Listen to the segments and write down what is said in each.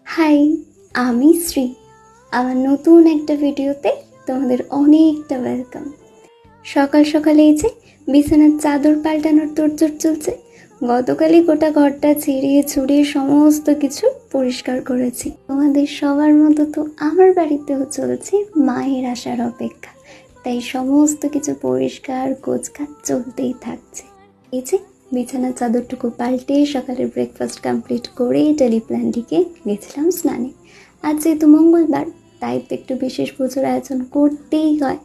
High, আমি শ্রী। আমার নতুন একটা ভিডিওতে তোমাদের অনেকটা ওয়েলকাম। সকাল সকালে এই যে বিছানার চাদর পাল্টানোর তোড়জোড় চলছে। গতকালই গোটা ঘরটা ছিঁড়িয়ে ছুড়িয়ে সমস্ত কিছু পরিষ্কার করেছি। তোমাদের সবার মতো তো আমার বাড়িতেও চলছে মায়ের আসার অপেক্ষা, তাই সমস্ত কিছু পরিষ্কার গোছগাছ চলতেই থাকছে। এই যে বিছানার চাদরটুকু পাল্টে সকালের ব্রেকফাস্ট কমপ্লিট করে টেলিপ্ল্যানটিকে গেছিলাম স্নানে। আজ যেহেতু মঙ্গলবার, তাই তো একটু বিশেষ পুজোর আয়োজন করতেই হয়।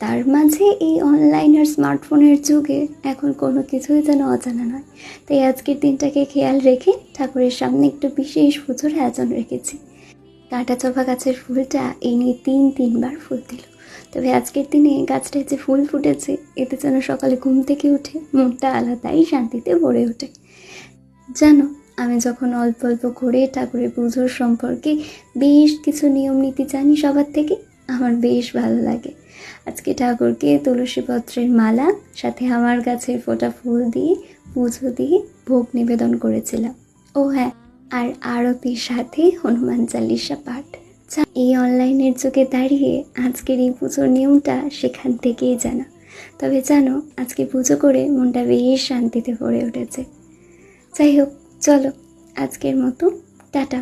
তার মাঝে এই অনলাইন আর স্মার্টফোনের যুগে এখন কোনো কিছুই যেন অজানা নয়। তাই আজকের দিনটাকে খেয়াল রেখে ঠাকুরের সামনে একটু বিশেষ পুজোর আয়োজন রেখেছি। কাঁটা চোপা গাছের ফুলটা এই নিয়ে তিনবার ফুল দিল। তবে আজকের দিনে গাছটায় যে ফুল ফুটেছে, এতে যেন সকালে ঘুম থেকে উঠে মনটা আলাদাই শান্তিতে ভরে ওঠে। জানো, আমি যখন অল্প অল্প করে ঠাকুরের পুজোর সম্পর্কে বেশ কিছু নিয়ম নীতি জানি সবার থেকে, আমার বেশ ভালো লাগে। আজকে ঠাকুরকে তুলসী পত্রের মালা সাথে আমার গাছের ফোটা ফুল দিয়ে পুজো দিয়ে ভোগ নিবেদন করেছিলাম। ও হ্যাঁ, আর আরতির সাথে হনুমান চালিসা পাঠ। এই অনলাইনের যুগে দাঁড়িয়ে আজকের এই পুজোর নিয়মটা সেখান থেকেই জানা। তবে জানো, আজকে পুজো করে মনটা বেশ শান্তিতে ভরে উঠেছে। যাই হোক, চলো আজকের মতো টাটা।